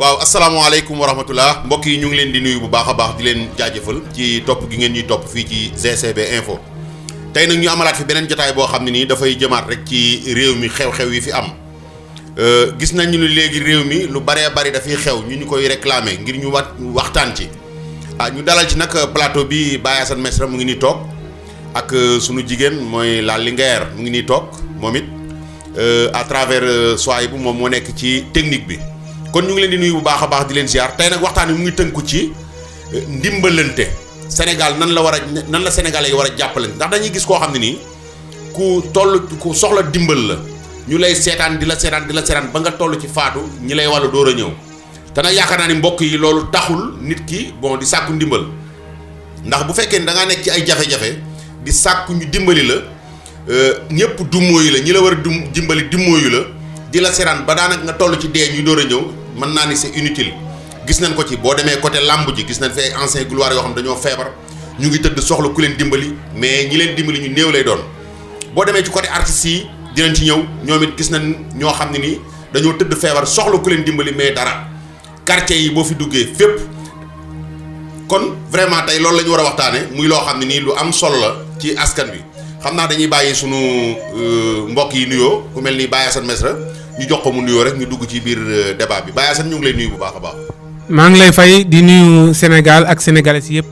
waaw asalaamaaleykum wa rahmatullah mbokk yi ñu ngi leen di nuyu bu baax a baax di leen jaajëfal ci topp gi ngeen ñuy topp fii ci GCB info tey nag ñu amalaat fi beneen jotaay boo xam ne nii dafay jëmaat rek ci réew mi xew-xew yi fi am gis nañu ne léegi réew mi lu baree bari dafay xew ñu koy réclamer ngir ñu waxtaan ci ñu dalal ci nag plateau bi Baye Assane Mesra mu ngi nii toog ak sunu jigéen mooy la Linguère mu ngi nii toog moom it à travers Souaïbou moom moo nekk ci technique bi. kon ñu ngi leen di nuyu bu baax a baax di leen ziar tey nag waxtaan wi mu ngi tënku ci ndimbalante Sénégal nan la Sénégalais yi war a jàppalante ndax dañuy gis koo xam ne nii ku soxla dimbal la ñu lay seetaan di la seetaan ba nga toll ci faatu ñi lay wàllu door a ñëw te nag yaakaar naa ni mbokk yi loolu taxul nit ki di sàkku ndimbal ndax bu fekkee ni da ngaa nekk ci ay jafe-jafe di sàkku ñu dimbali la ñëpp dummóoyu la ñi la war a dimbali dummóoyu la di la seetaan ba daanaka nga toll ci dee ñuy door a ñëw mën naa ni c'est inutile gis nañ ko ci boo demee côté làmb ji gis nañ fi ay anciens gloires yoo xam dañoo feebar ñu ngi tëdd soxla ku leen dimbali mais ñi leen dimbali ñu néew lay doon boo demee ci côté artistes yi dinañ ci ñëw ñoom it gis nañ ñoo xam ne ni dañoo tëdd feebar soxla ku leen dimbali mais dara quartier yi boo fi duggee fépp kon vraiment tey loolu la ñu war a waxtaane muy loo xam ne nii lu am solo la ci askan wi xam naa dañuy bàyyi sunu mbokk yi nuyoo ku mel ni Baye Assane Mesra ñu jox ko mu nuyoo rek ñu dugg ci biir débat bi Baye Assane ñu ngi lay nuyu bu baax a baax. maa ngi lay fay di nuyu Sénégal ak sénégalais yëpp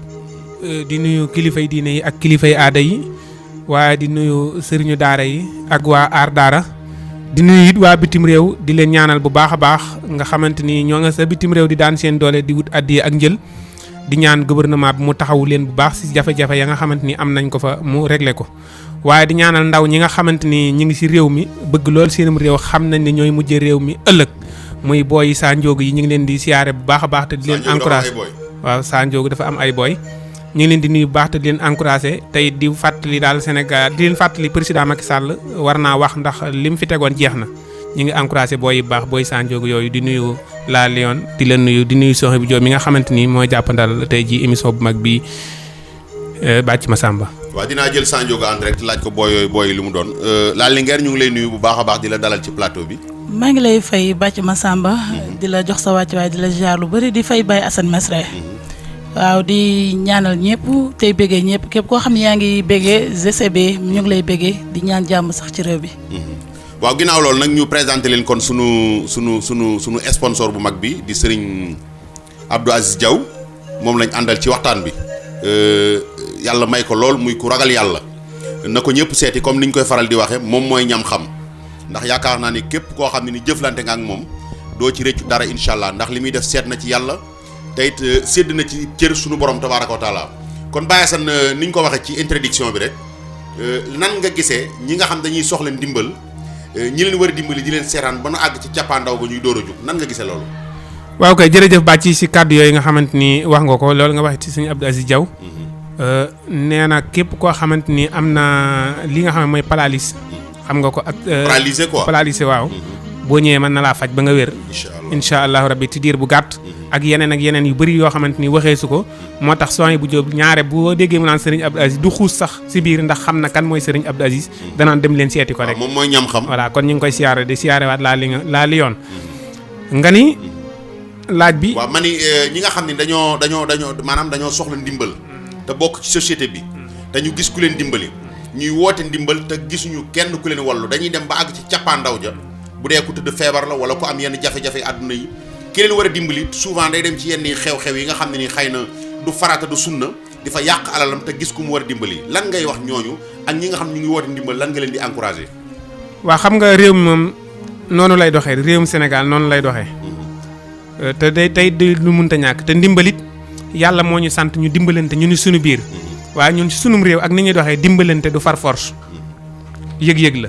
di nuyu kilifay diine yi ak kilifay aada yi waaye di nuyu sëriñu daara yi ak waa aar daara di nuyu it waa bitim réew di leen ñaanal bu baax a baax nga xamante ni ñoo nga sa bitim réew di daan seen doole di wut addiya ak njël di ñaan gouvernement bi mu taxawu leen bu baax si jafe-jafe ya nga xamante ni am nañ ko fa mu réglé ko. waaye di ñaanal ndaw ñi nga xamante ni ñi ngi ci réew mi bëgg lool seenum réew xam nañ ne ñooy mujjee réew mi ëllëg muy booy Sa Ndiogou yi ñu ngi leen di siyaare bu baax a baax te di leen encouragé waaw Sa Ndiogou dafa am ay booy ñu ngi leen di nuyu bu baax te di leen encouragé tey di fàttali daal Sénégal di leen fàttali président Macky Sall war naa wax ndax li mu fi tegoon jeex na ñu ngi encouragé booy yu baax booy Sa Ndiogou yooyu di nuyu la Lyon di leen nuyu di nuyu Soxna bi Diop mi nga xamante ni mooy jàppandal tey ji émission bu mag bi Bàcc Masamba. waaw dinaa jël Sa Ndiogou en direct laaj ko booy lu mu doon la Linguère ñu ngi lay nuyu bu baax a baax di la dalal ci plateau bi. maa ngi lay fay Bàcc Masamba. di la jox sa wàcc waaye di la ziar lu bëri di fay Baye Assane Mesra. waaw di ñaanal ñëpp tey béggee ñëpp képp koo xam ne yaa ngi béggee GCB ñu ngi lay béggee di ñaan jàmm sax ci réew bi. waaw ginnaaw loolu nag ñu présenté leen kon sunu sponsor bu mag bi di Serigne Abdou Aziz Diaw moom lañ àndal ci waxtaan bi. yàlla may ko lool muy ku ragal yàlla na ko ñëpp seeti comme ni ñu koy faral di waxe moom mooy ñam xam ndax yaakaar naa ni képp koo xam ne ni jëflante nga ak moom doo ci rëccu dara incha allah ndax li muy def seet na ci yàlla te it sédd na ci cër suñu borom tabaaraka wa taala kon Baye Assane ni ñu ko waxee ci introduction bi rek nan nga gisee ñi nga xam dañuy soxla ndimbal ñi leen war a dimbali di leen seetaan ba nu àgg ci cappaandaw ba ñuy door a jóg nan nga gisee loolu. waaw kay jërëjëf Bàcc ci kàddu yooyu nga xamante ni wax nga ko loolu nga wax ci sëñ Abdou Aziz Diaw nee na képp koo xamante ni am na li nga xam ne mooy paralysie xam nga ko ak. paralysé quoi paralysé waaw. boo ñëwee mën na laa faj ba nga wér. incha allah rabbi ci diir bu gàtt. ak yeneen yu bëri yoo xamante ni waxee su ko moo tax Souaïbou Diop ñaare boo déggee mu naan Serigne Abdou Aziz du xuus sax si biir ndax xam na kan mooy Serigne Abdou Aziz. danaan dem leen seeti ko rek. moom mooy ñam xam. voilà kon ñu ngi koy siyaare di siyaare waat laa Lyon nga ni. laaj bi waaw man ni ñi nga xam ne dañoo maanaam dañoo soxla ndimbal te bokk ci société bi te ñu gis ku leen dimbali ñuy woote ndimbal te gisuñu kenn ku leen wallu dañuy dem ba àgg ci cappaandaw ja bu dee ku tëdd feebar la wala ku am yenn jafe-jafe àdduna yi ki leen war a dimbali souvent day dem ci yenn xew-xew yi nga xam ne ni xëy na du farata du sunna di fa yàq alalam te gis ku mu war a dimbali lan ngay wax ñooñu ak ñi nga xam ñu ngi woote ndimbal lan nga leen di encouragé. waa xam nga réew mi moom noonu lay doxee réewum Sénégal noonu lay doxee. te tey lu mënta ñàkk te ndimbalit yàlla moo ñu sant ñu dimbalante ñu ni suñu biir waaye ñun ci sunum réew ak ni ñuy doxee dimbalante du far force yëg-yëg la.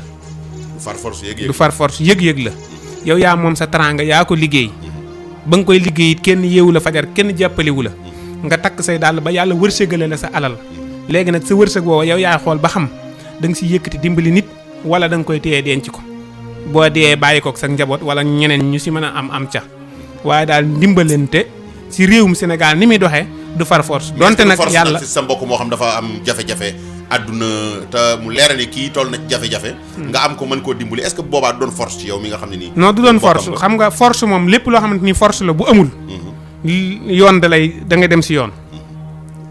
du far force yëg-yëg la. yow yaa moom sa teraanga yaa ko liggéey ba nga koy liggéey it kenn yeewu la fajar kenn jàppalewu la nga takk say dàll ba yàlla wërsëgale la sa alal léegi nag sa wërsëg woowa yow yaay xool ba xam da nga si yëkkati dimbali nit wala da nga koy téye denc ko boo dee bàyyi kook sa njaboot wala ñeneen ñu si mën a am ca. waaye daal ndimbalante ci réewum Sénégal ni muy doxee du far force. donte nag yàlla sa mbokk moo xam dafa am jafe-jafe àdduna te mu leer ne kii toll na ci jafe-jafe. nga am ko mën koo dimbali est-ce que boobaa du doon force ci yow mi nga xam ne nii. non du doon force xam nga force moom lépp loo xamante ni force la bu amul. yoon da ngay dem si yoon.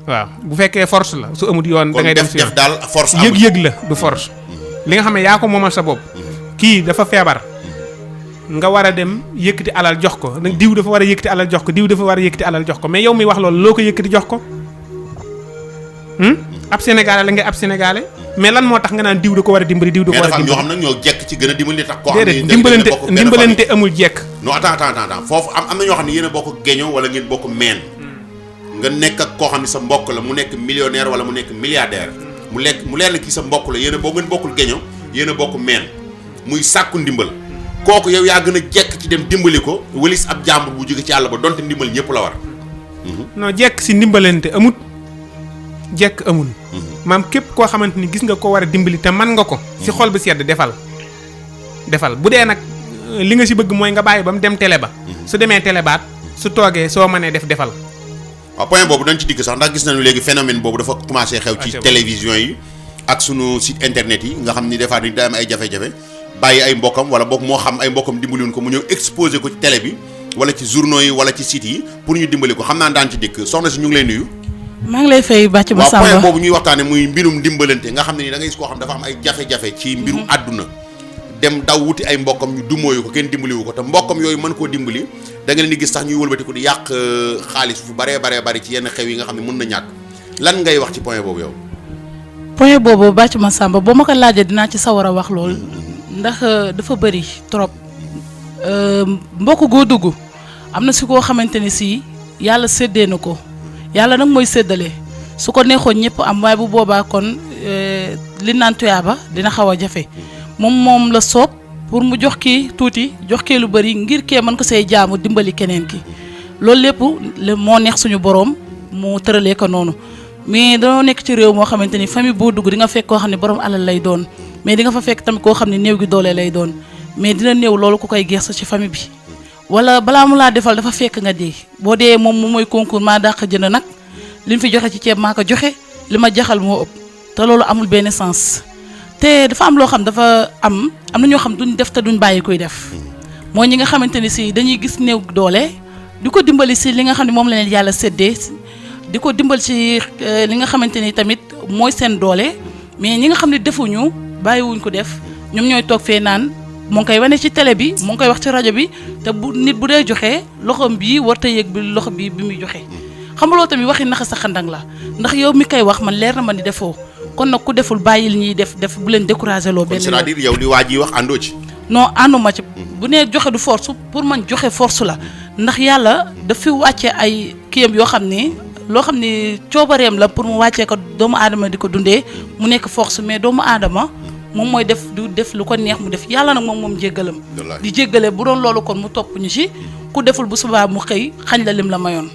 waaw bu fekkee force la su amul yoon. da ngay dem si yoon kon def daal force amul yëg-yëg la du force. li nga xam ne yaa ko moomal sa bopp. kii dafa feebar. nga war a dem yëkkati alal jox ko diw dafa war a yëkkati alal jox ko diw dafa war a yëkkati alal jox ko mais yow mi wax loolu loo ko yëkkati jox ko. ab sénégalais la ngay ab sénégalais mais lan moo tax nga naan diw da ko war a dimbali diw da ko war a dimbali. mais dafa am ñoo xam nag ñoo jekk ci gën a dimbali tax. koo xam ne dimbalante amul jekk. non attends foofu am na ñoo xam ne yéen a bokk geño wala ngeen bokk meen. nga nekk ak koo xam ne sa mbokk la mu nekk millionnaire wala mu nekk milliardaire. mu leer na kii sa mbokk la yéen a boo ngeen bokkul geño yéen a bokk meen muy sàkku ndimbal kooku yow yaa gën a jekk ci dem dimbali ko walis ab jàmbur bu jóge ci àll ba donte ndimbal ñëpp la war. non jekk si ndimbalante amut jekk amul. maam képp koo xamante ni gis nga ko war a dimbali te man nga ko. si xol bi sedd defal bu dee nag li nga si bëgg mooy nga bàyyi ba mu dem télé ba. su demee télé baat su toogee soo mënee defal. waaw point boobu dañ ci digg sax ndax gis nañu léegi phénomène boobu dafa commencé xew ci télévision yi ak sunu site internet yi nga xam ni des fois dañu am ay jafe-jafe bàyyi ay mbokkam wala boog moo xam ay mbokkam dimbaliwuñ ko mu ñëw exposé ko ci télé bi wala ci journaux yi wala ci site yi pour ñu dimbali ko xam naa daan ci dikk soxna si ñu ngi lay nuyu. maa ngi lay fay bàcc ma Samba waaw point boobu ñuy waxtaane muy mbirum dimbalante nga xam ne ni da ngay gis koo xam dafa am ay jafe-jafe ci mbirum àdduna dem daw wuti ay mbokkam ñu dumóoyu ko kenn dimbaliwu ko te mbokkam yooyu mën koo dimbali da nga leen di gis sax ñuy wëlbatiku di yàq xaalis fu baree bari ci yenn xew yi nga xam ne mën na ñàkk lan ngay wax ci point boobu yow. point boobu bàcc ma Samba boo ma ko laajee dinaa ci sawar a wax lool ndax dafa bëri trop mbokk goo dugg am na si koo xamante ni si yàlla séddee na ko yàlla nag mooy séddale su ko neexoon ñëpp am waaye bu boobaa kon li naan tuyaaba dina xaw a jafe moom la soob pour mu jox kii tuuti jox kee lu bëri ngir kee mën ko say jaamu dimbali keneen ki loolu lépp moo neex suñu boroom mu tëralee ko noonu mais dañoo nekk ci réew moo xamante ni famille boo dugg di nga fekk koo xam ne borom alal lay doon mais di nga fa fekk tamit koo xam ne néew gi doole lay doon mais dina néew loolu ku koy geesu ci famille bi wala balaa mu laa defal dafa fekk nga dee boo dee moom mooy concours maa dàq jënd nag li mu fi joxe ci ceeb maa ko joxe li ma jaxal moo ëpp te loolu amul benn sens te dafa am loo xam dafa am na ñoo xam duñ def te duñ bàyyi koy def mooy ñi nga xamante ni si dañuy gis néew doole di ko dimbali si li nga xam ne moom la leen yàlla séddee di ko dimbali si li nga xamante ni tamit mooy seen doole mais ñi nga xam ne defuñu bàyyiwuñ ko def ñoom ñooy toog fee naan moo ngi koy wane ci télé bi moo ngi koy wax ci rajo bi te bu nit bu dee joxe loxoom bii warta yëg bi loxo bi muy joxe xam nga loolu tamit waxi naxa sa xandang la ndax yow mi koy wax man leer na ma ni defoo kon nag ku deful bàyyil ñuy def bu leen découragé loo benn c'est-à-dire yow li waa ji wax àndoo ci. non ànduma ci bu nee joxe du force pour man joxe force la ndax yàlla daf fi wàcce ay kiyam yoo xam ne loo xam ne coobareem la pour mu wàccee ko doomu aadama di ko dundee mu nekk force mais doomu aadama moom mooy def du def lu ko neex mu def yàlla nag moom jéggalam di jéggale bu doon loolu kon mu topp ñu ci ku deful bu subaa mu xëy xañ la lim la mayoon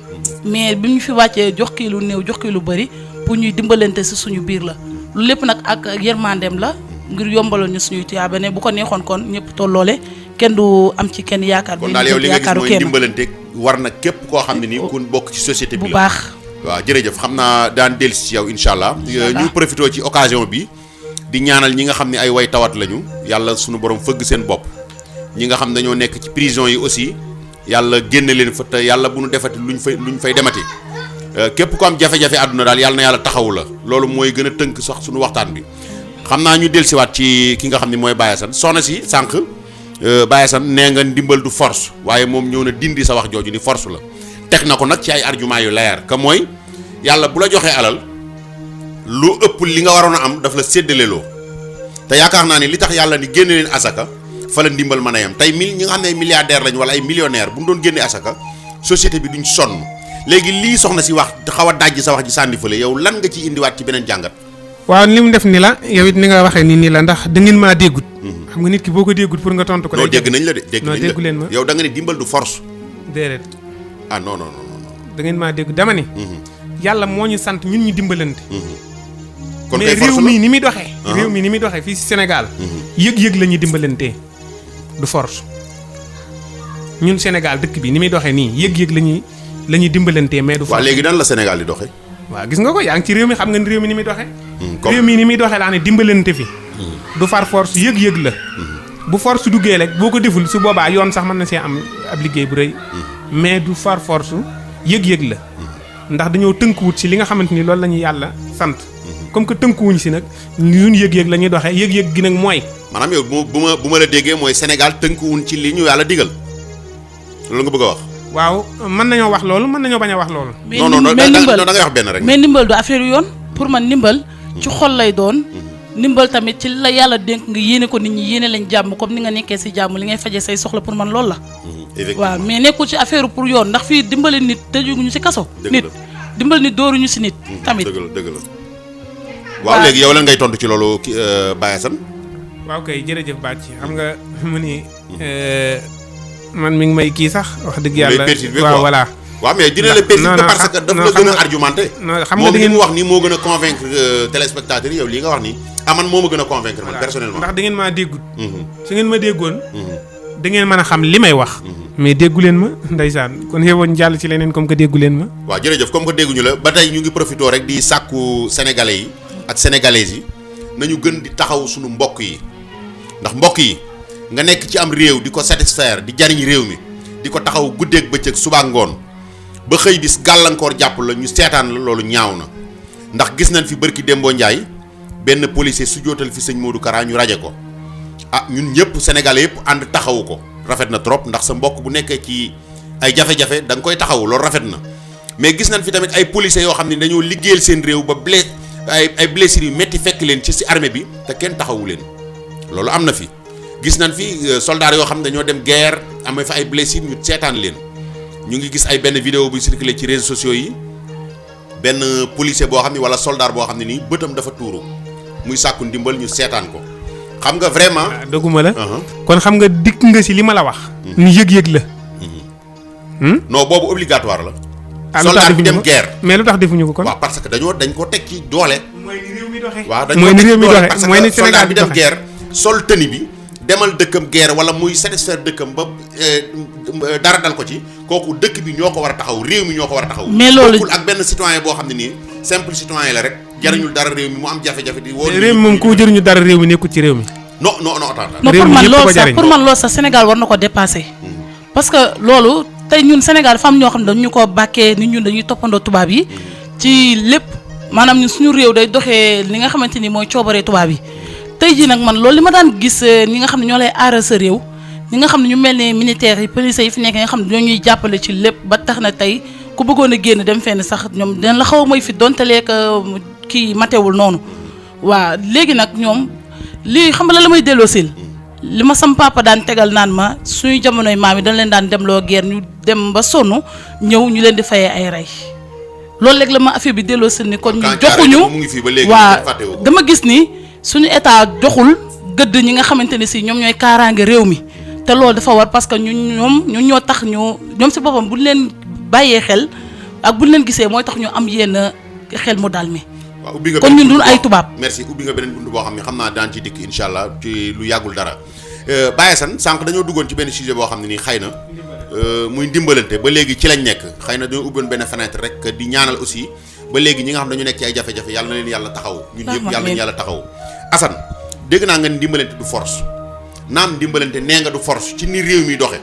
mais bi ñu fi wàccee jox kii lu néew jox kii lu bëri pour ñuy dimbalante ci suñu biir la lu lépp nag ak yërmandeem la ngir yombaloon ñu suñuy tuyaaba ne bu ko neexoon kon ñëpp tolloole kenn du am ci kenn yaakaar. kon daal yow li nga gis mooy dimbalante war na képp koo xam ne nii ku bokk ci société bi la bu baax. waaw jërëjëf xam naa daan dellusi ci yow incha allah. ñu profité ci occasion bi di ñaanal ñi nga xam ne ay way tawat lañu yàlla suñu borom fëgg seen bopp ñi nga xam dañoo nekk ci prison yi aussi yàlla génne leen fa te yàlla bu nu defati luñ fay demati képp ko am jafe-jafe àdduna daal yàlla na yàlla taxawu la loolu mooy gën a tënk sax suñu waxtaan bi xam naa ñu dellusiwaat ci ki nga xam ne mooy Baye Assane soxna si sànq Baye Assane nee nga ndimbal du force waaye moom ñëw na dindi sa wax jooju ni force la teg na ko nag ci ay argument yu leer que mooy yàlla bu la joxee alal lu ëpp li nga waroon a am daf la séddaleloo te yaakaar naa ni li tax yàlla ni génne leen asaka fa la ndimbal mën a yem tey ñi nga xam ne ay milliardaire lañ wala ay millionnaire bu ñu doon génne asaka société bi duñ sonn léegi lii soxna si wax xaw a dajji sa wax ji sànni fële yow lan nga ci indiwaat ci beneen jàngat. waaw li mu def ni la yow it ni nga waxee nii la ndax da ngeen maa déggut. xam nga nit ki boo ko déggut pour nga tontu ko. non dégg nañ la de dégg nañ la déggu leen ma yow da nga ne dimbal du force. déedéet. ah non. da ngeen maa déggut dama ni. yàlla moo ñu sant ñun ñu dimbalante. kon mais kay force réew la mi ni muy doxee. réew mi ni muy doxee fii si Sénégal. yëg-yëg la ñuy dimbalantee du force ñun Sénégal dëkk bi ni muy doxee nii yëg-yëg la ñuy dimbalantee mais du force. waaw léegi nan la Sénégal di doxee. waaw gis nga ko yaa ngi ci réew mi xam nga ni réew mi ni muy doxee. réew mi ni muy doxee laa ne dimbalante fi. du far force yëg-yëg la. bu force duggee rek boo ko deful su boobaa yoon sax mën na see am ab liggéey bu rëy. mais du far force yëg-yëg la. ndax dañoo tënkuwut si li nga xamante ni loolu la ñu yàlla sant. comme que tënkuwuñ si nag ñun yëg-yëg la ñuy doxee yëg-yëg gi nag mooy. maanaam yow bu ma la déggee mooy Sénégal tënkuwuñ ci li ñu yàlla digal loolu nga bëgg a wax. waaw mën nañoo wax loolu mën nañoo bañ a wax loolu. non da ngay wax benn rek. mais ndimbal du affaire yoon pour man ndimbal ci xol lay doon. ndimbal tamit ci la yàlla dénk nga yéene ko nit ñi yéene lañ jàmm comme ni nga nekkee si jàmm li ngay faje say soxla pour man loolu la. waaw mais nekkul ci affaire pour yoon ndax fii dimbali nit tëjuñu si kaso. nit dimbali nit dóoruñu si nit. tamit dëgg la waaw léegi yow lan ngay tontu ci loolu Baye Assane. waaw kay jërëjëf Bathie xam nga mu ni man mi ngi may kii sax wax dëgg yàlla. waaw voilà. waaw mais dina la persister parce que daf la gën a argumenté. xam nga da ngeen moom li mu wax nii moo gën a convaincre téléspectateurs yi yow lii nga wax nii man moo ma gën a convaincre man personnellement. ndax da ngeen maa déggut. su ngeen ma déggoon. da ngeen mën a xam li may wax. mais déggu leen ma ndeysaan kon xewoon jàll ci leneen comme que déggu leen ma. waaw jërëjëf comme que dégguñu la ba tey ñu ngi profité rek di sàkku sénégalais yi ak sénégalaises yi nañu gën di taxaw suñu mbokk yi ndax mbokk yi nga nekk ci am réew di ko satisfaire di jariñ réew mi di ko taxaw guddeeg bëccëg suba ngoon ba xëy bis gàllankoor jàpp la ñu seetaan la loolu ñaaw na ndax gis nañ fi bërki Dembo Ndiaye benn policier su jootal fi sëñ Modou Kara ñu raje ko ñun ñëpp sénégalais yëpp ànd taxawu ko rafet na trop ndax sa mbokk bu nekkee ci ay jafe-jafe da nga koy taxawu loolu rafet na mais gis nañ fi tamit ay policiers yoo xam ne dañoo liggéeyal seen réew ba ay blessures yu métti fekk leen ci si armée bi te kenn taxawu leen loolu am na fi gis nañ fi soldats yoo xam ne dañoo dem guerre amee fa ay blessures ñu seetaan leen ñu ngi gis ay benn vidéo bu circulé ci réseaux sociaux yi benn policier boo xam ne wala soldat boo xam ne nii bëtam dafa tuuru muy sàkku ndimbal ñu seetaan ko xam nga vraiment. doguma la. kon xam nga dikk nga si li ma la wax. ni yëg-yëg la. non boobu obligatoire la. soldat bi dem guerre. mais lu tax defuñu ko kon. waaw parce que dañ ko teg ci doole. mooy ni réew mi doxee. waaw dañ mooy ko ni réew mi doxee parce mooy ni que soldat Sénégal bi di dem doxee. guerre sol tenue bi demal dëkkam guerre wala muy satisfaire dëkkam ba dara dal ko ci kooku dëkk bi ñoo ko war a taxaw réew mi ñoo ko war a taxaw. mais loolu bokkul ak benn citoyen boo xam ne nii simple citoyen la rek jariñul dara réew mi mu am jafe-jafe di. woo réew mi moom ku jëriñu dara réew mi nekkul ci réew mi. non attends. non réew mi ñëpp ko jariñ pour man loolu sax Sénégal war na ko dépasser. parce que loolu tey ñun Sénégal dafa am ñoo xam ne dañu ko bàkkee ni ñun dañuy toppandoo tubaab yi ci lépp maanaam ñun suñu réew day doxee li nga xamante ni mooy coobaree tubaab yi tey jii nag man loolu li ma daan gis ñi nga xam ne ñoo lay aaral sa réew ñi nga xam ne ñu mel ne militaires yi policiers yi fi nekk nga xam ne ñoo ñuy jàppale ci lépp ba tax na tey ku bëggoon a génn dem fenn sax ñoom dinañ la xaw a may fi donte leeg kii matewul noonu waaw léegi nag ñoom lii xam nga la may delloosil li ma sam papa daan tegal naan ma suñu jamonoy maam yi dañ leen daan demloo guerre ñu dem ba sonn ñëw ñu leen di fayee ay rey loolu léegi la ma affaire bi delloosil ni kon ñu joxuñu waa dama gis ni suñu état joxul gëdd ñi nga xamante ne si ñoom ñooy kaaraange réew mi te loolu dafa war parce que ñun ñoo tax ñoom si boppam buñ leen bàyyee xel ak buñ leen gisee mooy tax ñu am yenn xel mu dal mi waaw ubbi nga kon ñun duñ ay tubaab. merci ubbi nga beneen bunt boo xam ne xam naa daan ci dikk incha allah ci lu yàggul dara Baye Assane sànq dañoo duggoon ci benn sujet boo xam ne nii xëy na muy ndimbalante ba léegi ci lañ nekk xëy na dañoo ubboon benn fenêtre rek di ñaanal aussi ba léegi ñi nga xam dañu nekk ci ay jafe-jafe yàlla na leen yàlla taxaw ñun ñëpp yàlla nañu yàlla taxaw Assane dégg naa nga ndimbalante du force naam ndimbalante nee nga du force ci ni réew mi doxe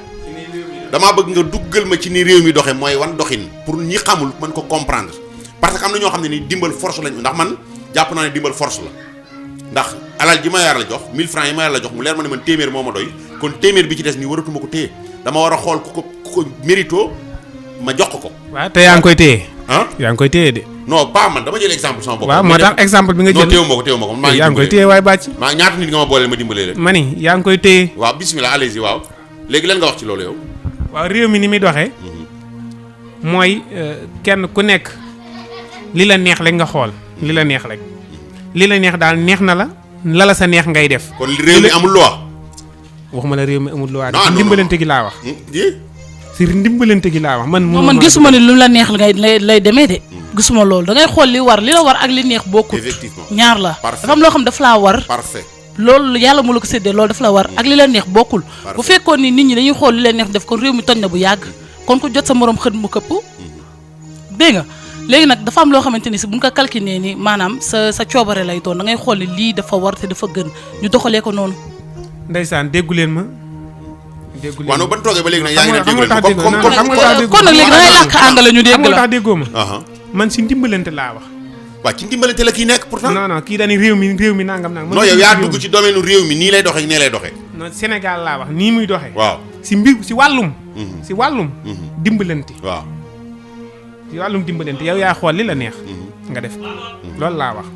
damaa bëgg nga duggal ma ci ni réew mi doxe mooy wan doxin pour ñi xamul mën ko comprendre parce que am na ñoo xam ne ni dimbal force lañu ndax man jàpp naa ne dimbal force la ndax alal ji ma yar la jox 1000 francs yi ma yar la jox mu leer ma ne man téeméer moo ma doy kon téeméer bi ci des nii waratuma ko téye dama war a xool ku ko mérito ma jox ko. waaw te yaa ngi koy téye. ah yaa ngi koy téye de. non pas man dama jël exemple sama bopp. waaw moo tax exemple bi nga jël non téewu ma ko maa ngi yaa ngi koy téye waaye bàcc. maa ñaata nit nga ma booleel ma dimbalee leen. ma ni yaa ngi koy téye. waaw bismillah allez-y waaw léegi lan nga wax ci loolu yow. waaw réew mi ni muy doxee. mooy kenn ku nekk li la neex rek nga xool li la neex rek li la neex daal neex na la la sa neex ngay def. kon réew mi amul loi. waxuma la réew mi amul loi. non ndimbalante gi laa wax. si ndimbalante gi laa wax man. gisuma ni lu la neex lay demee de. gisuma loolu da ngay xool li la war ak li neex bokkut. effectivement ñaar la. parfait dafa am loo xam dafa laa war. parfait loolu yàlla mu la ko séddee loolu dafa la war ak li la neex bokkul. bu fekkoon ni nit ñi dañuy xool li leen neex def kon réew mi toj na bu yàgg kon ko jot sa morom xët mu këpp. dégg nga léegi nag dafa am loo xamante ni si bu ñu ko calculé ni maanaam sa coobare lay doon da ngay xool ni lii dafa war te dafa gën ñu doxalee ko noonu. ndeysaan déggu leen ma. waaw non ban toogee ba léegi nag yaa ngi ne déggu leen kon nag léegi da ngay làkk àngale ñu dégg la. tax déggoo ma. man si ndimbalante laa wax. waaw ci ndimbalante la kii nekk pourtant. non kii dañuy réew mi nangam nangam. non yow yaa dugg ci domaine réew mi nii lay doxee nii lay doxee. non Sénégal laa wax nii muy doxee. waaw si wàllum. si wàllum. dimbalante. waaw si wàllum dimbalante yow yaa xool li la neex. nga def ko loolu laa wax.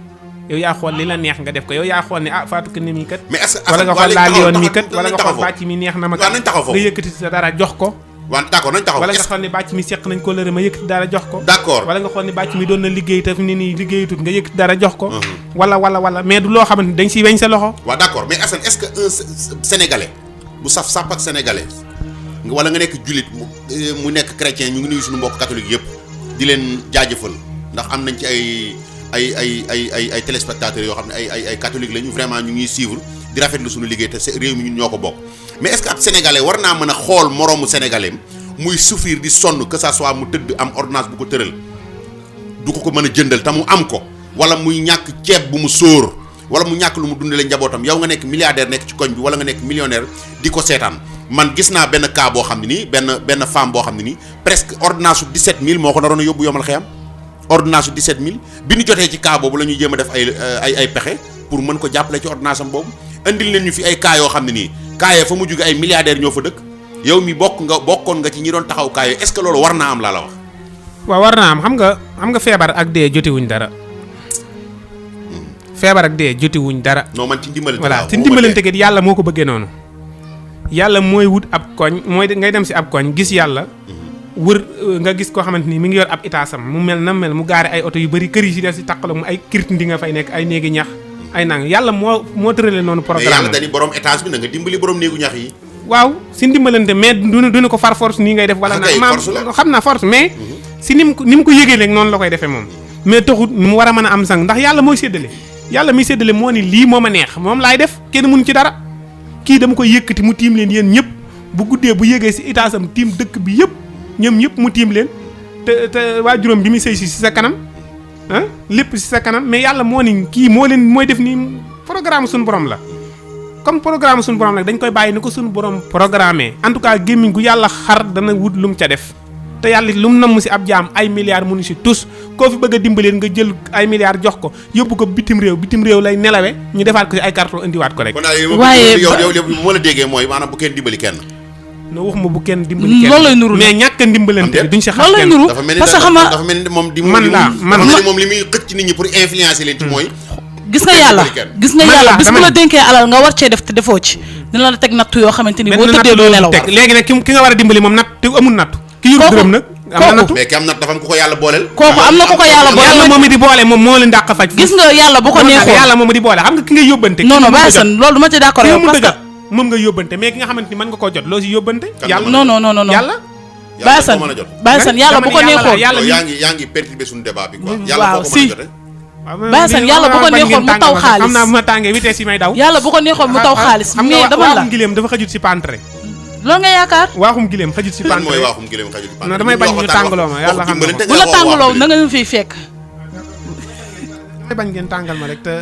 yow yaa xool li la neex nga def ko yow yaa xool ne Fatou Kiné mi kat. mais est-ce que wala nga xool laal yoon mi kat wala nga xool bàcc mi neex na ma kat. nañ taxaw foofu nga yëkkati sa dara jox ko. waaw d'accord nañ taxaw wala nga xool ne bàcc mi seq nañ ko lëre ma yëkkati dara jox ko. d'accord wala nga xool ne bàcc mi doon na liggéey te fi ne nii liggéeyatut nga yëkkati dara jox ko. wala mais du loo xamante ni dañ siy weñ sa loxo. waaw d'accord mais Assane est-ce que un sénégalais bu saf sàpp ak sénégalais wala nga nekk jullit mu nekk chrétien ñu ngi nuyu suñu mbokk catholique yëpp di leen jaajëfal ndax am nañ ci ay téléspectateurs yoo xam ne ay catholique lañu vraiment ñu ngi suivre di rafetlu suñu liggéey te réew mi ñun ñoo ko bokk mais est-ce que ab sénégalais war naa mën a xool moroomu sénégalais muy souffrir di sonn que ça soit mu tëdd am ordonnance bu ko tëral du ko mën a jëndal te mu am ko wala muy ñàkk ceeb bu mu sóor wala mu ñàkk lu mu dundalee njabootam yow nga nekk milliardaire nekk ci koñ bi wala nga nekk millionnaire di ko seetaan man gis naa benn cas boo xam ne nii benn femme boo xam ne nii presque ordonnance su 17000 moo ko naroon a yóbbu yomal xëyam ordonnance su 17000 bi ñu jotee ci cas boobu la ñuy jéem a def ay pexe pour mën ko jàppale ci ordonnance am boobu indil leen ñu fi ay cas yoo xam ne nii cas yee fa mu jóge ay milliardaires ñoo fa dëkk yow mi bokkoon nga ci ñi doon taxaw cas yooyu est-ce que loolu war naa am laa la wax. waaw war naa am xam nga feebar ak dee jotewuñ dara. feebar ak dee jotewuñ dara. non man ci ndimbalante voilà ci ndimbalante gi yàlla moo ko bëggee noonu. yàlla mooy wut ab koñ mooy ngay dem si ab koñ gis yàlla. wër nga gis koo xamante ni mi ngi yor ab itaasam mu mel na mel mu gaare ay oto yu bari kër yi si def si taqaloo mu ay kirti ndi nga fay nekk ay néegi ñax ay nang yàlla moo tëralee noonu programme mais yàlla dañuy borom étage bi na nga dimbali borom néegu ñax yi. waaw si ndimbalante mais du ko far force nii ngay def. wala maam xam naa force mais. si ni mu ko yëgee rek noonu la koy defee moom. mais taxut mu war a mën a am sang ndax yàlla mooy séddale yàlla muy séddale moo ni lii moo ma neex moom laay def kenn mënu ci dara kii dama koy yëkkati mu tiim leen yéen ñëpp bu guddee bu yëgee si itaasam tiim dëkk bi yëpp ñoom ñëpp mu tiim leen te waa juróom bi muy sëy si sa kanam ah lépp si sa kanam mais yàlla moo ni kii mooy def nii programme suñu borom la comme programme suñu borom nag dañ koy bàyyi ni ko suñu borom programmé en tout cas gémmiñ gu yàlla xar dana wut lu mu ca def te yàlla lu mu namm si ab jaam ay milliards mënu si tous koo fi bëgg a dimbaleen nga jël ay milliards jox ko yóbbu ko bitim réew lay nelawe ñu defaat ko si ay carton indiwaat ko rek. waaye yow bu ma la déggee mooy maanaam bu kenn dimbali kenn. no waxuma bu kenn dimbali kenn loolu lay nuru mais ñàkk a dimbalante duñ si xas kenn nuru parce que xam nga dafa mel ni moom di man moom li muy xëcc nit ñi pour influencer leen ci mooy gis nga yàlla bis bu la dénkee alal nga war cee def te defoo ci dina la teg nattu yoo xamante ni boo tëddee doo nelaw léegi nag ki nga war a dimbali moom natt te amul nattu ki yor dërëm nag am na nattu mais ki am natt dafa am ku ko yàlla booleel kooku am na ku ko yàlla booleel yàlla moom di boole moom moo leen dàq faj gis nga yàlla bu ko neexoon yàlla moom di boole xam nga ki nga yóbbante non bàyyi san loolu du ma ci d'accord yow parce que moom nga yóbbante mais ki nga xamante ni mën nga koo jot loo si yóbbante yàlla non yàlla bàyyi san yàlla bu ko neexoon yaa ngi perturbé suñu débat bi quoi yàlla foo ko mën a jote bàyyi san yàlla bu ko neexoon mu taw xaalis xam naa bu ma tàngee vitesse yi may daw yàlla bu ko neexoon mu taw xaalis mais dama la waaxum gileem dafa xajut si pantre loolu nga yaakaar waaxum gileem xajut si pantre mooy waaxum gileem xajut si pantre non damay bañ ñu tàngaloo ma yàlla xam na bu la tàngaloo na nga ñu fiy fekk damay bañ ngeen tàngal ma rek te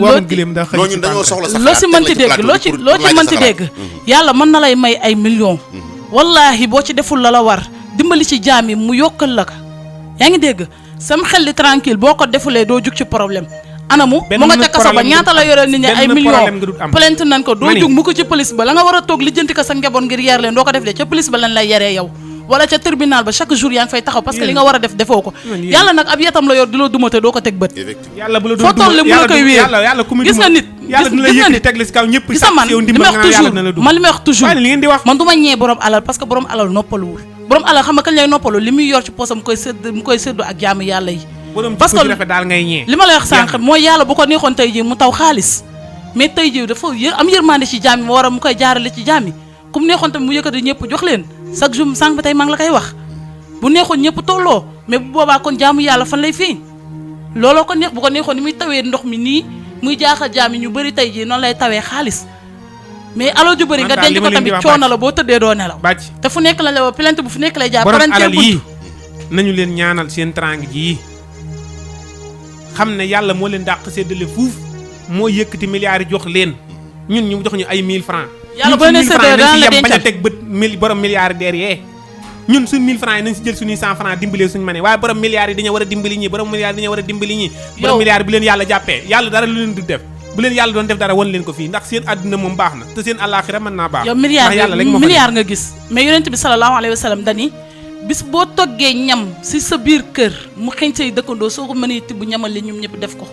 waxum gileem da xajut si ñun dañoo soxla loo si mënti dégg loo ci mënti dégg yàlla mën na lay may ay millions wallahi boo ci deful la war dimbali ci jaam yi mu yokkal la ko yaa ngi dégg sam xel li tranquille boo ko defulee doo jug ci problème anamu mu nga ca kaso ba ñaata la yoreel nit ñi ay millions plainte nañ ko doo jug mu ko ci police ba la nga war a toog lijjanti ko sa njaboot ngir yar leen doo ko def de ca police ba lañ lay yaree yow wala ca tribunal ba chaque jour yaa ngi fay taxaw parce que li nga war a def defoo ko yàlla nag ab yetam la yor di la dumate doo ko teg bët foo toll mu la koy wéer gis nga nit gis nga man li may wax toujours man li may wax toujours man du ma ñee borom alal parce que borom alal noppaluwul borom alal xam nga kañ lay noppalu li muy yor ci poosam mu koy séddu ak jaamu yàlla yi parce que li ma lay wax sànq mooy yàlla bu ko neexoon tey ji mu taw xaalis mais tey ji dafa am yërmande ci jaam yi mu war a mu koy jaarale ci jaam yi comme neexoon tamit mu yëkkati ñëpp jox leen chaque jour sànq ba tey maa ngi la koy wax bu neexoon ñëpp tolloo mais bu boobaa kon jaamu yàlla fan lay feeñ looloo ko neex bu ko neexoon ni muy tawee ndox mi nii muy jaaxal jaam yi ñu bëri tey ji noonu lay tawee xaalis mais alal ju bëri nga denc ko tamit coono la boo tëddee doo nelaw te fu nekk la la plainte bu fu nekk lay jaar borom alal yi nañu leen ñaanal seen trang ji xam ne yàlla moo leen dàq séddale fuuf moo yëkkati milliards yi jox leen ñun ñu jox ñu ay 1000 francs yàlla boo nee séddale daan la dencal bañ a teg bët borom milliardaires yee ñun suñ 1000 francs yi nañ si jël suñuy 100 francs dimbalee suñu mënee waaye borom milliards yi dañu war a dimbali ñi borom milliards yi dañu war a dimbali ñi borom milliards bi leen yàlla jàppee yàlla dara lu leen du def bu leen yàlla doon def dara wan leen ko fii ndax seen àdduna moom baax na te seen àllaaxira mën naa baax yow milliard nga gis mais yonent bi sallallahu alayhi wa sallam dani bis boo toggee ñam si sa biir kër mu xeeñ say dëkkandoo soo ko mënee tibb ñamal li ñoom ñëpp def ko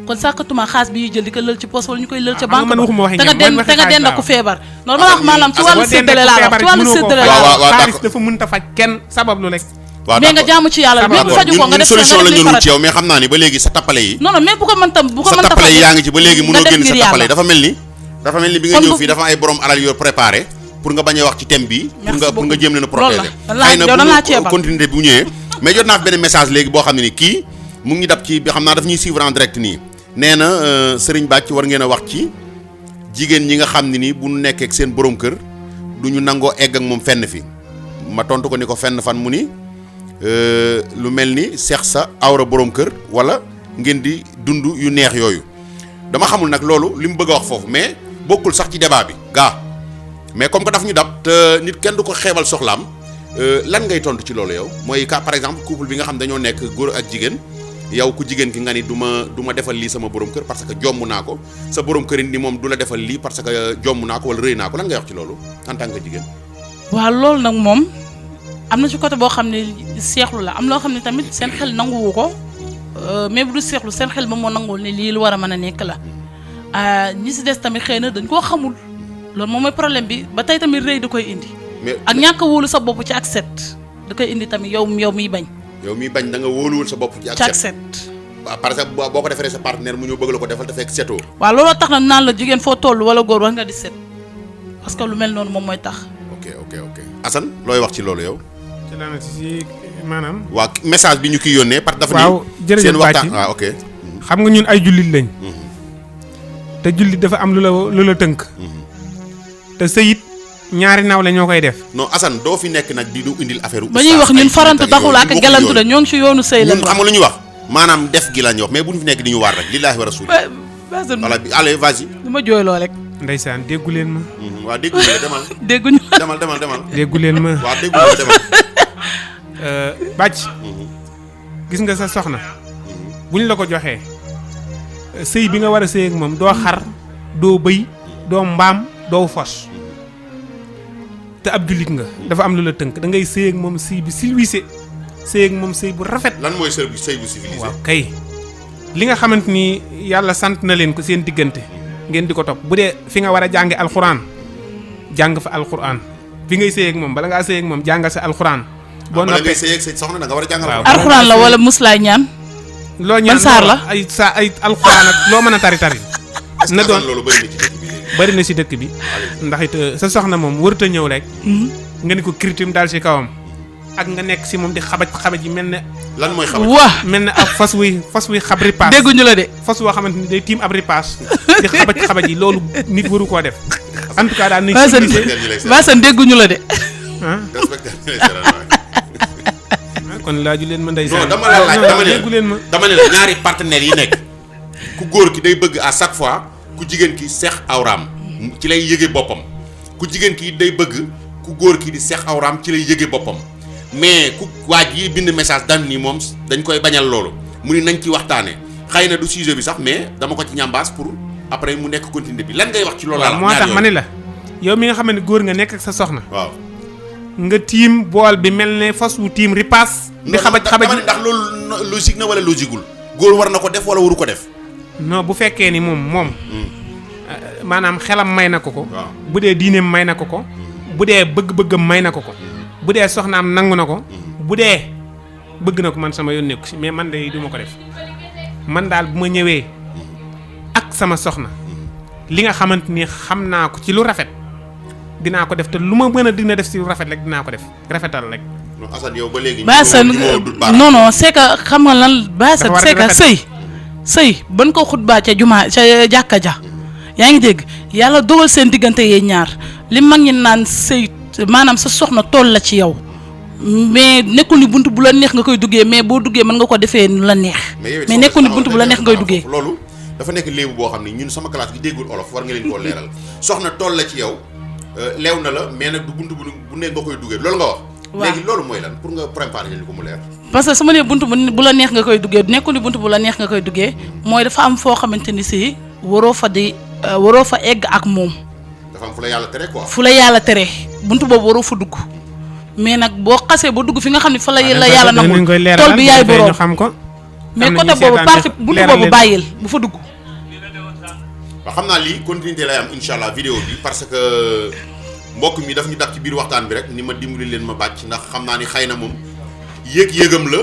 kon sàkkatuma xaas bi ñuy jël di ko lël ci poos wala ñu koy lël ca banque te nga dend ko feebar noonu ma wax maanaam ci wàllu séddale laa wax ci wàllu séddale laa wax xaalis dafa mënta faj kenn sabab lu rek waaw mais nga jaamu ci yàlla même faju ko nga def solution la ñu wut ci yow mais xam naa ni ba léegi sa tappale yi non mais bu ko mën tam sa tappale yi yaa ngi ci ba léegi mënoo génn sa tappale yi dafa mel ni bi nga ñëw fii dafa ay borom alal yoo préparé pour nga bañ a wax ci thème bi pour nga jéem leen a protéger xëy na bu continuité bi bu ñëwee mais jot naa fi benn message léegi boo xam ne ni kii mu ngi dab ci xam naa daf ñuy suivre en direct nii nee na Serigne Bathie war ngeen a wax ci jigéen ñi nga xam ne ni bu ñu nekkee ak seen borom kër du ñu nangoo egg ak moom fenn fi ma tontu ko ni ko fenn fan mu ni lu mel ni seex sa awra borom kër wala ngeen di dund yu neex yooyu dama xamul nag loolu li mu bëgg a wax foofu mais bokkul sax ci débat bi gaa mais comme que daf ñu dab te nit kenn du ko xeebal soxlaam lan ngay tontu ci loolu yow mooy ka par exemple couple bi nga xam dañoo nekk góor ak jigéen yow ku jigéen ki nga ni du ma defal lii sama borom kër parce que jomm naa ko sa borom kër ni moom du la defal lii parce que jomm naa ko wala rëy naa ko lan ngay wax ci loolu en tant que jigéen. waaw loolu nag moom am na ci côté boo xam ne seexlu la am loo xam ne tamit seen xel nanguwu ko mais bu du seexlu seen xel ba moo nanguwul ne lii lu war a mën a nekk la ñi si des tamit xëy na dañ koo xamul loolu moom mooy problème bi ba tey tamit rëy da koy indi. ak ñàkk a wóolu sa bopp ci accept da koy indi tamit yow miy bañ. yow miy bañ da nga wóoluwul sa bopp ci accept. waaw parce que boo ko defee sa partenaire mu ñëw bëgg la ko defal te fekk setoo. waaw looloo tax na naan la jigéen foo toll wala góor war nga di set parce que lu mel noonu moom mooy tax. ok Assane looy wax ci loolu yow. ci la si maanaam. waa message bi ñu kiy yónnee parce que dafa waaw jërëjëf seen waxtaan waaw ok. xam nga ñun ay jullit lañ. te jullit dafa am lu la tënk. te sëyit ñaari naaw la ñoo koy def. non Assane doo fi nekk nag di ñu indil affaire. ba ñuy wax ñun farantu taxul ak gelantu la ñoo ngi ci yoonu sëy la. ñun xam nga lu ñuy wax maanaam def gi lañ wax mais bu ñu fi nekk di ñu waar rek lillaahi wa rasuuli. voilà allez vas-y. du ma jooyloo rek. ndeysaan déggu leen ma. waaw dégguñu la demal. dégguñu la demal. déggu leen ma. waaw dégguñu la demal. Bathie. gis nga sa soxna. bu ñu la ko joxee. sëy bi nga war a sëy ak moom doo xar doo bëy doo mbaam doo fos. te ab jullit nga dafa am lu la tënk da ngay sëy ak moom sëy bi civilisé sëy ak moom sëy bu rafet. lan mooy sëy bu civilisé. waaw kay li nga xamante ni yàlla sant na leen ko seen diggante ngeen di ko topp bu dee fi nga war a jànge alxuraan jàng fa alxuraan fi ngay sëy ak moom bala ngaa sëy ak moom jàngal sa alxuraan. boo noppee bala ngay sëy ak sa soxna da nga war a jàngal alxuraan la wala muslaay ñaan. loo ñaan saar la ay alxuraan ak loo mën a tari. na doon loolu bari na ci dëkk bi ndax it sa soxna moom warut a ñëw rek. nga ni ko critim daal ci kawam. ak nga nekk ci moom di xabaj yi mel ne. lan mooy xabaj waa mel ne ak fas wuy xab ripaas. dégguñu la de. fas woo xamante ni day tiim ab ripaas di xabaj yi loolu nit waru koo def. en tout cas daal nañ. Basan dégguñu la de. kon laaju leen ma ndeysaan. non dama la laaj déggu leen ma. dama ne la ñaari partenaires yi nekk ku góor ki day bëgg à chaque fois ku jigéen ki seex awraam ci lay yëge boppam ku jigéen ki day bëgg ku góor ki di seex awraam ci lay yëge boppam mais ku waaj yi bind message dan ni moom dañ koy bañal loolu mu ni nañ ci waxtaane xëy na du sujet bi sax mais dama ko ci ñambaas pour après mu nekk continuité bi lan ngay wax ci loolu. waaw moo tax ma ne la yow mi nga xam ne góor nga nekk ak sa soxna. waaw nga tiim bool bi mel ne fas wu tiim ripaas. di xabaj ndax loolu logique na wala logiqueul góor war na ko def wala waru ko def. non bu fekkee ni moom maanaam xelam may na ko ko. bu dee diineem may na ko ko. bu dee bëgg-bëggam may na ko ko. bu dee soxnaam nangu na ko. bu dee bëgg na ko man sama yoon nekku si mais man de du ma ko def man daal bu ma ñëwee ak sama soxna li nga xamante ni xam naa ko ci lu rafet dinaa ko def te lu ma mën a dina def ci lu rafet rek dinaa ko def rafetal rek. non Assane yow ba léegi. Basan non c'est que xam nga lan. Basan c'est que sëy ban ko xutbaa ca jumaa ca jàkka ja yaa ngi dégg yàlla dogal seen diggante yee ñaar li mag ñi naan sëy maanaam sa soxna tool la ci yow mais nekkul ni buntu bu la neex nga koy duggee mais boo duggee mën nga ko defee nu la neex mais nekkul ni buntu bu la neex ngay duggee loolu dafa nekk léebu boo xam ne ñun sama classe gi déggul olof war nga leen koo leeral soxna toll la ci yow leew na la mais nag du buntu bu nekk nga koy duggee loolu nga wax léegi loolu mooy lan pour nga préparer leen ko mu leer parce que su ma nee buntu bu la neex nga koy duggee nekkul ni buntu bu la neex nga koy duggee mooy dafa am foo xamante ni si waroo fa egg ak moom dafa am fu la yàlla tere quoi fu la yàlla tere buntu boobu waroo fa dugg mais nag boo xasee ba dugg fi nga xam ne fa la yàlla nangul tool bi yaay borom xam ko mais côté boobu partie buntu boobu bàyyil bu fa dugg waaw xam naa lii continuité lay am incha allah vidéo bi parce que mbokk mi daf ñu dab ci biir waxtaan bi rek ni ma dimbali leen ma bàcc ndax xam naa ni xëy na moom yëg-yëgam la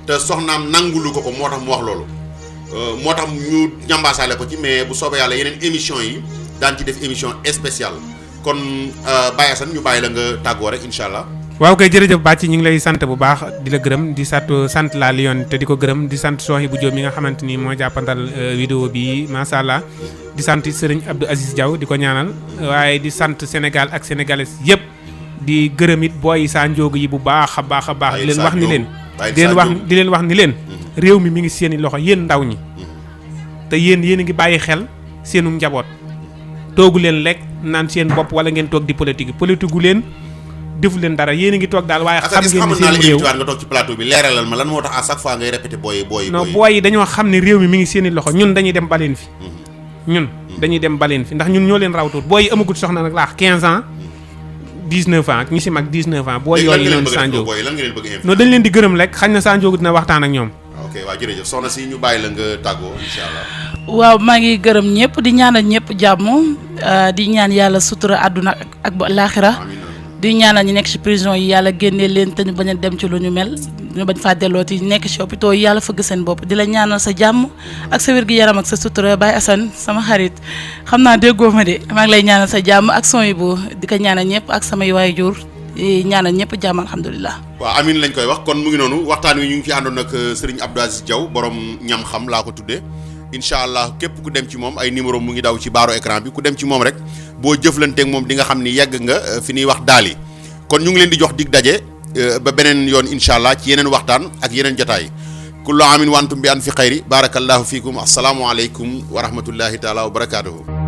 te soxnaam nangulu ko moo tax mu wax loolu moo tax ñu ñambaasaale ko ci mais bu soobee yàlla yeneen émission yi daan ci def émission spéciale kon Baye Assane ñu bàyyi la nga tàggoo rek incha allah. waaw kay jërëjëf Bàcc ñu ngi lay sant bu baax di la gërëm di sant la Lyon te di ko gërëm di sant Soxi bu Jóob mi nga xamante ni moo jàppandal vidéo bi macha allah di sant Serigne Abdou Aziz Diaw di ko ñaanal waaye di sant Sénégal ak sénégalais yëpp di gërëm it booy saa njóogu yi bu baax a baax a baax. di leen wax ni leen réew mi ngi seeni loxo yéen ndaw ñi te yéen a ngi bàyyi xel seenu njaboot toogu leen lekk naan seen bopp wala ngeen toog di politique gu leen. defu leen dara yéen a ngi toog daal waaye xam ngeen ni seen réew nga toog ci plateau bi leeralal ma lan moo tax à chaque fois ngay répéter booy yi dañoo xam ne réew mi ngi seeni loxo ñun dañuy dem baleen fi dañuy dem baleen fi ndax ñun ñoo leen rawtuut booy yi amagut soxna nag laax 15 ans 19 ans ñi si mag 19 ans booy yooyu noonu Sanjoogu non dañ leen di gërëm rek xañ na Sanjoogu dina waxtaan ak ñoom ok waaw jërëjëf soxna si ñu bàyyi la nga tàggoo incha allah waaw maa ngi gërëm ñëpp di ñaanal ñëpp jàmm di ñaan yàlla sutura àdduna ak ba laaxira di ñaanal ñi nekk ci prison yi yàlla génnee leen te ñu bañ a dem ci lu ñu mel ñu bañ faa dellooti nekk ci hôpitaux yi yàlla fëgg seen bopp di la ñaanal sa jàmm ak sa wér gi yaram ak sa sutura Baye Assane sama xarit xam naa déggoo ma de maa ngi lay ñaanal sa jàmm ak son yi bu di ko ñaanal ñëpp ak samay waajur ñaanal ñëpp jàmm alhamdulilah. waaw amin lañ koy wax kon mu ngi noonu waxtaan wi ñu ngi ci àndoon ak Serigne Abdou Aziz Diaw borom ñam xam laa ko tuddee incha allah képp ku dem ci moom ay numéro mu ngi daw ci baaru écran bi ku dem ci moom rek boo jëflanteeg moom di nga xam ni yegg nga fi ñuy wax daal yi kon ñu ngi leen di jox dig daje ba beneen yoon incha allah ci yeneen waxtaan ak yeneen jotaay kullu amin wa antum bi an fi xayri barakallahu fiikum assalaamu aleykum wa rahmatullahi taala wa barakaatuhu